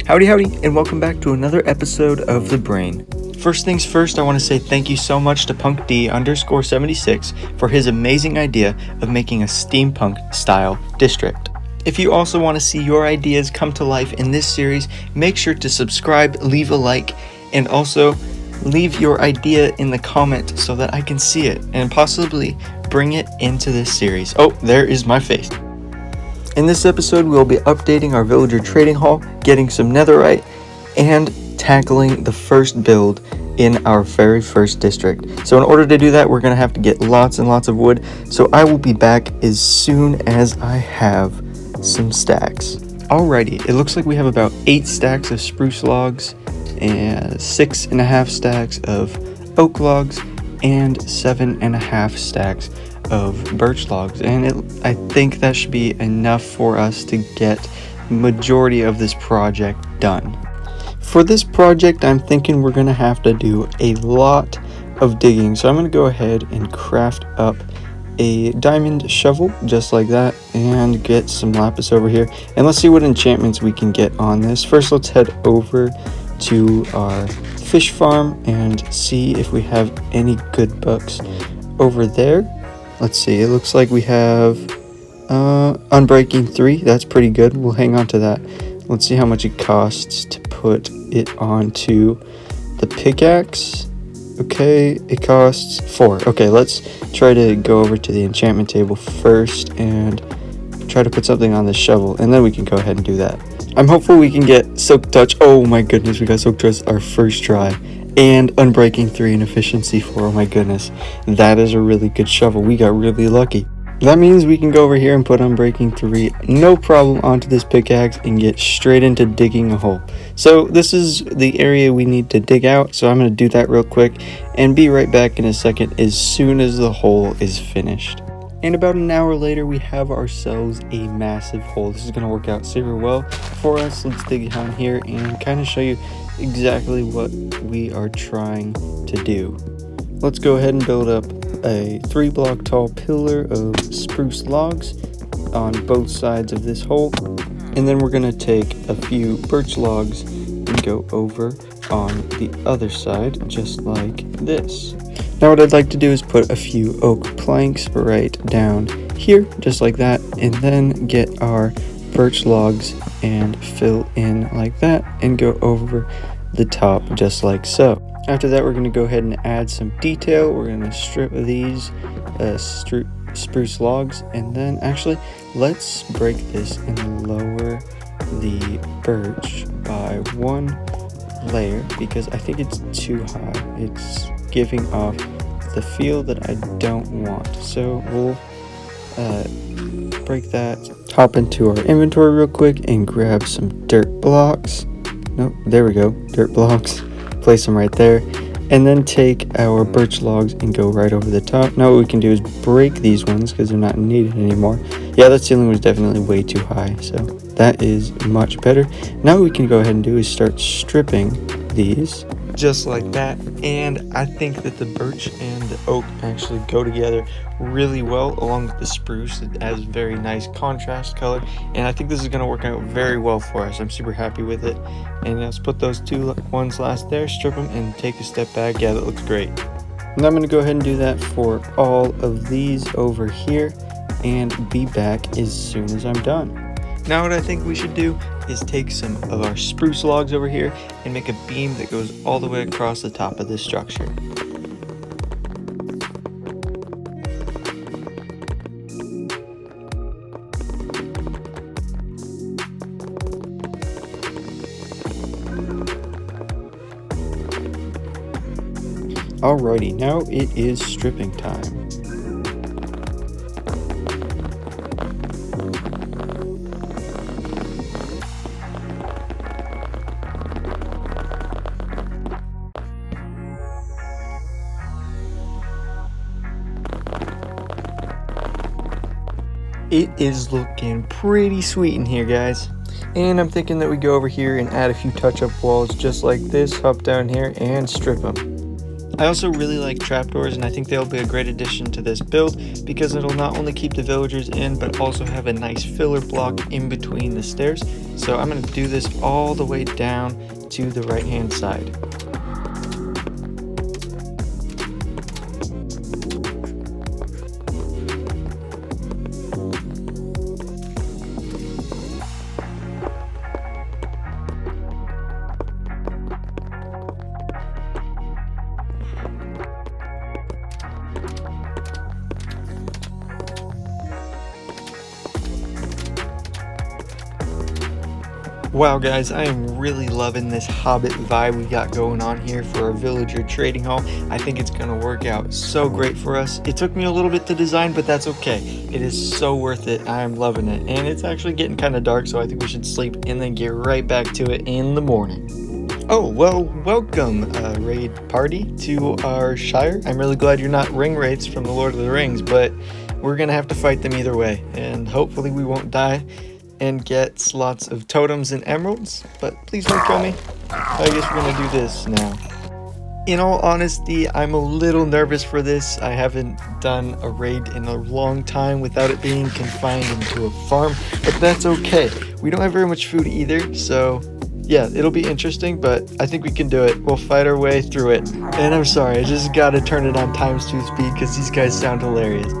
Howdy howdy, and welcome back to another episode of The Brain. First things first, I want to say thank you so much to punkd_76 for his amazing idea of making a steampunk style district. If you also want to see your ideas come to life in this series, make sure to subscribe, leave a like, and also leave your idea in the comment so that I can see it and possibly bring it into this series. Oh, there is my face. In this episode, we'll be updating our villager trading hall, getting some netherite, and tackling the first build in our very first district. So in order to do that, we're going to have to get lots and lots of wood. So I will be back as soon as I have some stacks. Alrighty, it looks like we have about 8 stacks of spruce logs, and 6.5 stacks of oak logs, and 7.5 stacks of birch logs, and I think that should be enough for us to get majority of this project done. For this project, I'm thinking we're gonna have to do a lot of digging, so I'm gonna go ahead and craft up a diamond shovel just like that and get some lapis over here, and let's see what enchantments we can get on this. First, let's head over to our fish farm and see if we have any good books over there. Let's see, it looks like we have Unbreaking 3. That's pretty good. We'll hang on to that. Let's see how much it costs to put it onto the pickaxe. Okay, it costs 4. Okay, let's try to go over to the enchantment table first and try to put something on the shovel, and then we can go ahead and do that. I'm hopeful we can get Silk Touch. Oh my goodness, we got Silk Touch our first try. And Unbreaking 3 and Efficiency 4. Oh my goodness, that is a really good shovel. We got really lucky. That means we can go over here and put Unbreaking 3 no problem onto this pickaxe and get straight into digging a hole. So this is the area we need to dig out, so I'm going to do that real quick and be right back in a second as soon as the hole is finished. And about an hour later, we have ourselves a massive hole. This is going to work out super well for us. Let's dig down here and kind of show you exactly what we are trying to do. Let's go ahead and build up a 3-block tall pillar of spruce logs on both sides of this hole, and then we're going to take a few birch logs and go over on the other side just like this. Now what I'd like to do is put a few oak planks right down here just like that, and then get our birch logs and fill in like that and go over the top just like so. After that, we're going to go ahead and add some detail. We're going to strip these spruce logs, and then actually let's break this and lower the birch by 1 layer because I think it's too high. It's giving off the feel that I don't want, so we'll break that. Hop into our inventory real quick and grab some dirt blocks. Nope, there we go, dirt blocks. Place them right there, and then take our birch logs and go right over the top. Now what we can do is break these ones because they're not needed anymore. Yeah, that ceiling was definitely way too high, so that is much better. Now what we can go ahead and do is start stripping these just like that, and I think that the birch and the oak actually go together really well along with the spruce. It has very nice contrast color, and I think this is going to work out very well for us. I'm super happy with it, and let's put those 2 ones last there, strip them, and take a step back. Yeah, that looks great. And I'm going to go ahead and do that for all of these over here and be back as soon as I'm done. Now what I think we should do is take some of our spruce logs over here and make a beam that goes all the way across the top of this structure. Alrighty, now it is stripping time. It is looking pretty sweet in here, guys. And I'm thinking that we go over here and add a few touch-up walls just like this, hop down here and strip them. I also really like trapdoors, and I think they'll be a great addition to this build because it'll not only keep the villagers in but also have a nice filler block in between the stairs. So I'm going to do this all the way down to the right hand side. Wow guys, I am really loving this Hobbit vibe we got going on here for our villager trading hall. I think it's going to work out so great for us. It took me a little bit to design, but that's okay. It is so worth it. I am loving it. And it's actually getting kind of dark, so I think we should sleep and then get right back to it in the morning. Oh, well, welcome, raid party, to our Shire. I'm really glad you're not ring wraiths from the Lord of the Rings, but we're going to have to fight them either way. And hopefully we won't die and get lots of totems and emeralds, but please don't kill me. I guess we're gonna do this now. In all honesty, I'm a little nervous for this. I haven't done a raid in a long time without it being confined into a farm, but that's okay. We don't have very much food either, so yeah, it'll be interesting, but I think we can do it. We'll fight our way through it. And I'm sorry, I just gotta turn it on ×2 speed because these guys sound hilarious.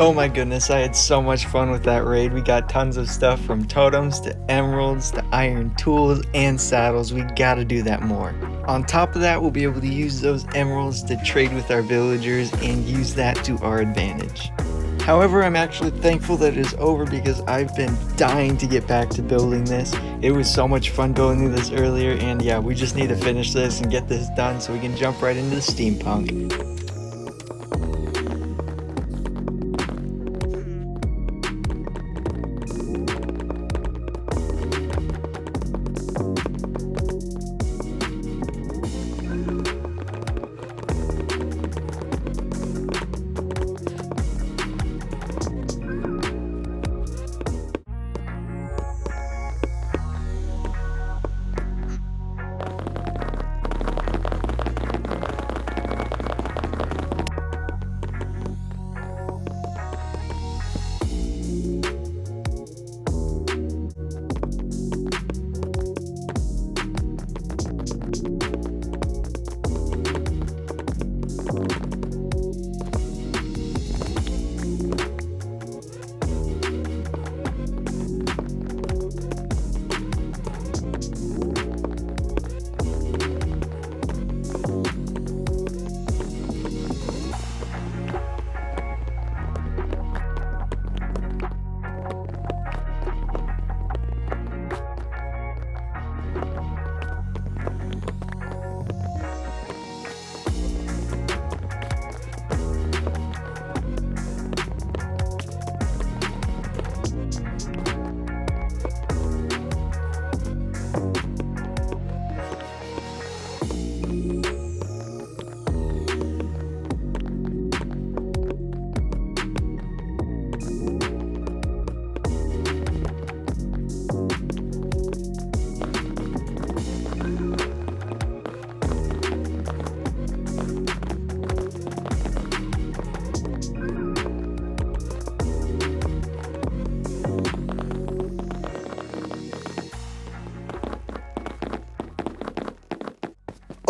Oh my goodness, I had so much fun with that raid. We got tons of stuff from totems to emeralds to iron tools and saddles. We gotta do that more. On top of that, we'll be able to use those emeralds to trade with our villagers and use that to our advantage. However, I'm actually thankful that it is over because I've been dying to get back to building this. It was so much fun going through this earlier, and yeah, we just need to finish this and get this done so we can jump right into the steampunk.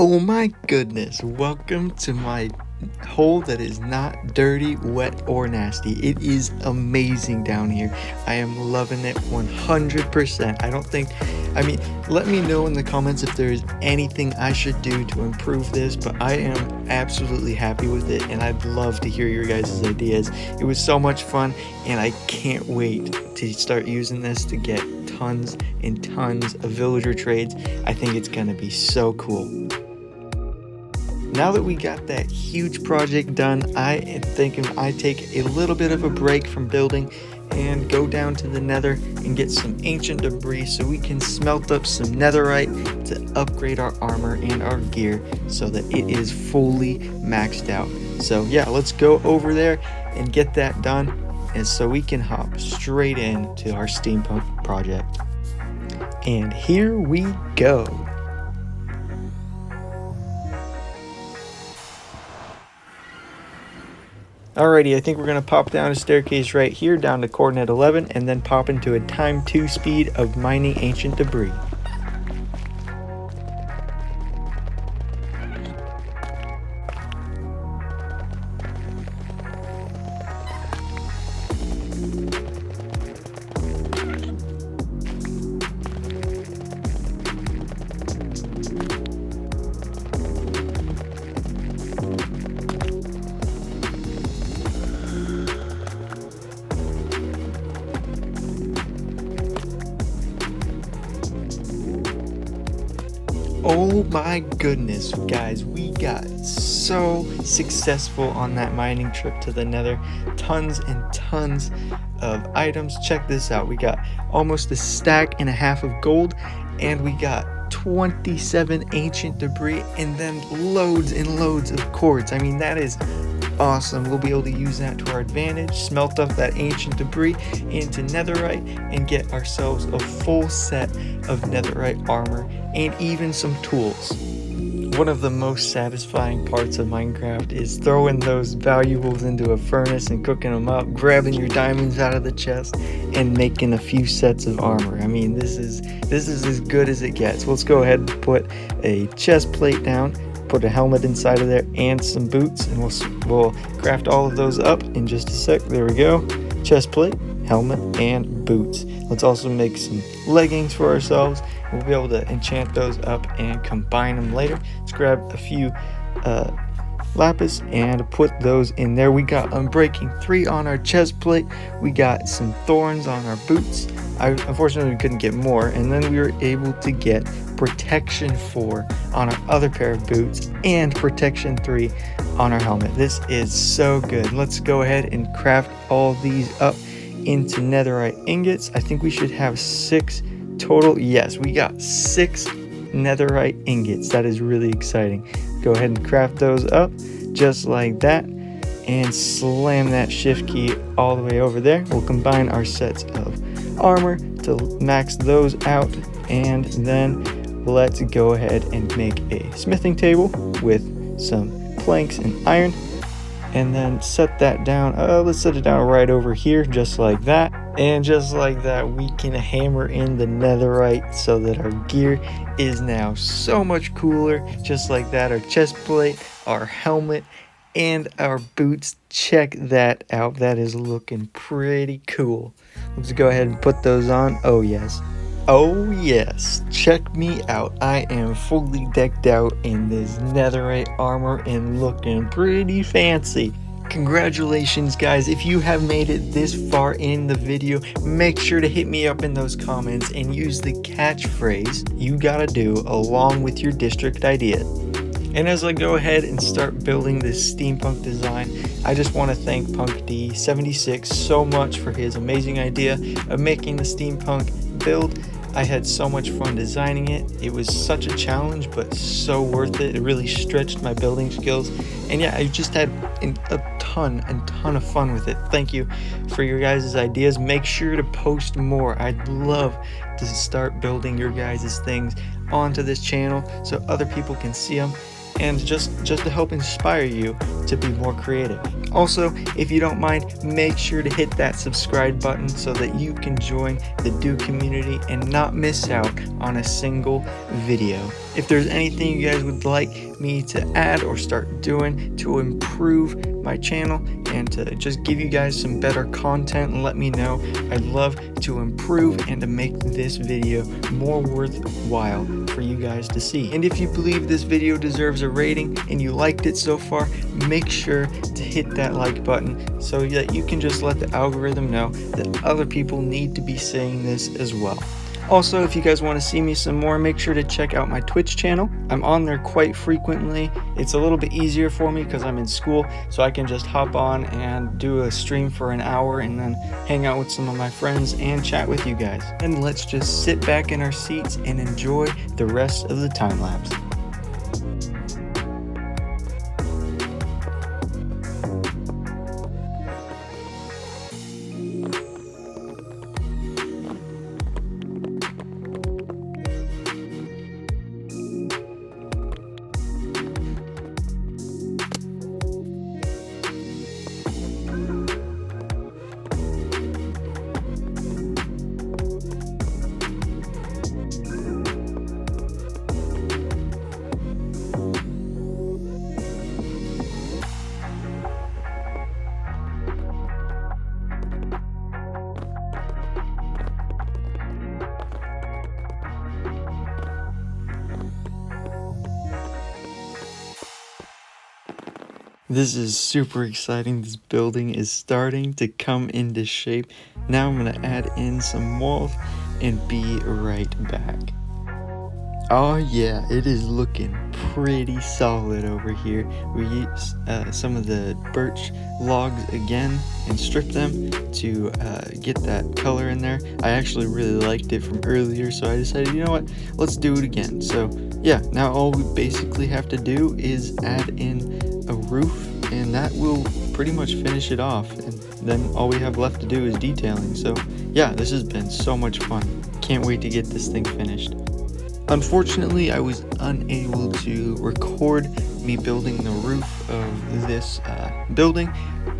Oh my goodness, welcome to my hole that is not dirty, wet, or nasty. It is amazing down here. I am loving it 100%. I mean, let me know in the comments if there is anything I should do to improve this, but I am absolutely happy with it, and I'd love to hear your guys' ideas. It was so much fun, and I can't wait to start using this to get tons and tons of villager trades. I think it's gonna be so cool. now that we got that huge project done, I am thinking I take a little bit of a break from building and go down to the nether and get some ancient debris so we can smelt up some netherite to upgrade our armor and our gear so that it is fully maxed out. So yeah, let's go over there and get that done, and so we can hop straight into our steampunk project. And here we go. Alrighty, I think we're going to pop down a staircase right here down to coordinate 11 and then pop into a time 2 speed of mining ancient debris. Oh my goodness, guys, we got so successful on that mining trip to the nether. Tons and tons of items. Check this out. We got almost a stack and a half of gold, and we got 27 ancient debris, and then loads and loads of quartz. I mean, that is awesome. We'll be able to use that to our advantage, smelt up that ancient debris into netherite, and get ourselves a full set of netherite armor and even some tools. One of the most satisfying parts of Minecraft is throwing those valuables into a furnace and cooking them up, grabbing your diamonds out of the chest, and making a few sets of armor. I mean, this is as good as it gets. Let's go ahead and put a chest plate down, put a helmet inside of there, and some boots, and we'll craft all of those up in just a sec. There we go. Chest plate, helmet, and boots. Let's also make some leggings for ourselves. We'll be able to enchant those up and combine them later. Let's grab a few lapis and put those in there. We got Unbreaking 3 on our chest plate. We got some thorns on our boots. Unfortunately, we couldn't get more, and then we were able to get Protection 4 on our other pair of boots and Protection 3 on our helmet. This is so good. Let's go ahead and craft all these up into netherite ingots. I think we should have 6 total. Yes, we got 6 netherite ingots. That is really exciting. Go ahead and craft those up just like that and slam that shift key all the way over there. We'll combine our sets of armor to max those out, and then let's go ahead and make a smithing table with some planks and iron, and then set that down. Let's set it down right over here just like that, and just like that we can hammer in the netherite so that our gear is now so much cooler. Just like that, our chest plate, our helmet, and our boots. Check that out. That is looking pretty cool. Let's go ahead and put those on. Oh yes, oh yes, check me out. I am fully decked out in this netherite armor and looking pretty fancy. Congratulations, guys. If you have made it this far in the video, make sure to hit me up in those comments and use the catchphrase you gotta do along with your district idea. And as I go ahead and start building this steampunk design, I just want to thank PunkD76 so much for his amazing idea of making the steampunk build. I had so much fun designing it. It was such a challenge, but so worth it. It really stretched my building skills. And yeah, I just had a ton of fun with it. Thank you for your guys' ideas. Make sure to post more. I'd love to start building your guys' things onto this channel so other people can see them, and just to help inspire you to be more creative. Also, if you don't mind, make sure to hit that subscribe button so that you can join the Dew community and not miss out on a single video. If there's anything you guys would like me to add or start doing to improve my channel and to just give you guys some better content, let me know. I'd love to improve and to make this video more worthwhile for you guys to see. And if you believe this video deserves a rating and you liked it so far, make sure to hit that like button so that you can just let the algorithm know that other people need to be seeing this as well. Also, if you guys want to see me some more, make sure to check out my Twitch channel. I'm on there quite frequently. It's a little bit easier for me because I'm in school, so I can just hop on and do a stream for an hour and then hang out with some of my friends and chat with you guys. And let's just sit back in our seats and enjoy the rest of the time lapse. This is super exciting. This building is starting to come into shape. Now I'm gonna add in some walls and be right back. Oh yeah, it is looking pretty solid over here. We used some of the birch logs again and stripped them to get that color in there. I actually really liked it from earlier, so I decided, you know what, let's do it again. So yeah, now all we basically have to do is add in a roof, and that will pretty much finish it off, and then all we have left to do is detailing. So yeah, this has been so much fun. Can't wait to get this thing finished. Unfortunately, I was unable to record me building the roof of this building,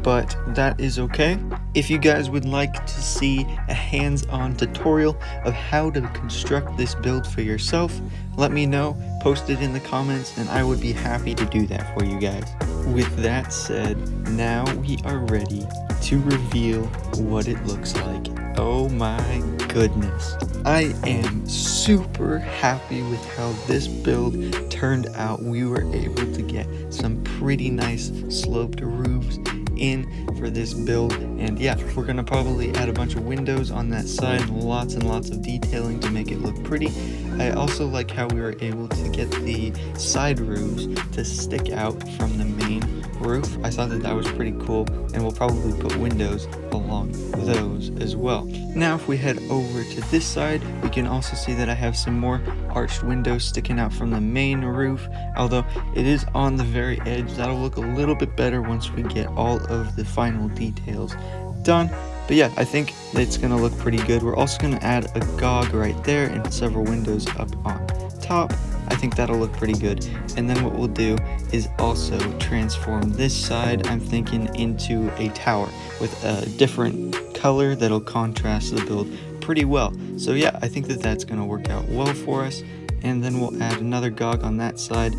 but that is okay. If you guys would like to see a hands-on tutorial of how to construct this build for yourself, let me know, post it in the comments, and I would be happy to do that for you guys. With that said, now we are ready to reveal what it looks like. Oh my goodness. I am super happy with how this build turned out. We were able to get some pretty nice sloped roofs in for this build, and yeah, we're gonna probably add a bunch of windows on that side and lots of detailing to make it look pretty. I also like how we were able to get the side roofs to stick out from the main roof. I thought that was pretty cool, and we'll probably put windows along those as well. Now if we head over to this side, we can also see that I have some more arched windows sticking out from the main roof, although it is on the very edge. That'll look a little bit better once we get all of the final details done. But yeah, I think it's gonna look pretty good. We're also gonna add a GOG right there and several windows up on top. I think that'll look pretty good. And then what we'll do is also transform this side, I'm thinking, into a tower with a different color that'll contrast the build pretty well. So yeah, I think that that's gonna work out well for us. And then we'll add another GOG on that side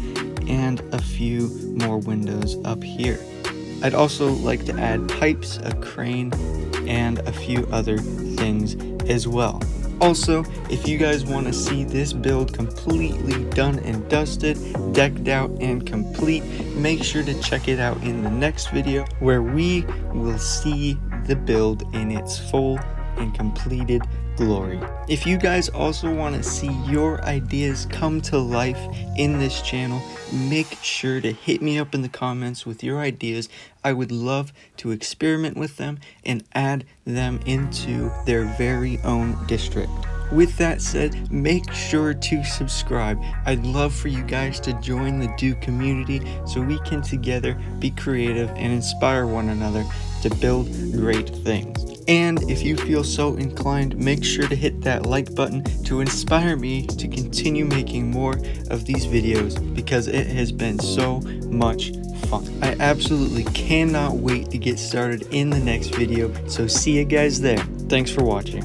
and a few more windows up here. I'd also like to add pipes, a crane, and a few other things as well. Also, if you guys want to see this build completely done and dusted, decked out and complete, make sure to check it out in the next video where we will see the build in its full and completed glory. If you guys also want to see your ideas come to life in this channel, make sure to hit me up in the comments with your ideas. I would love to experiment with them and add them into their very own district. With that said, make sure to subscribe. I'd love for you guys to join the Dew community so we can together be creative and inspire one another to build great things. And if you feel so inclined, make sure to hit that like button to inspire me to continue making more of these videos, because it has been so much fun. I absolutely cannot wait to get started in the next video, so see you guys there. Thanks for watching.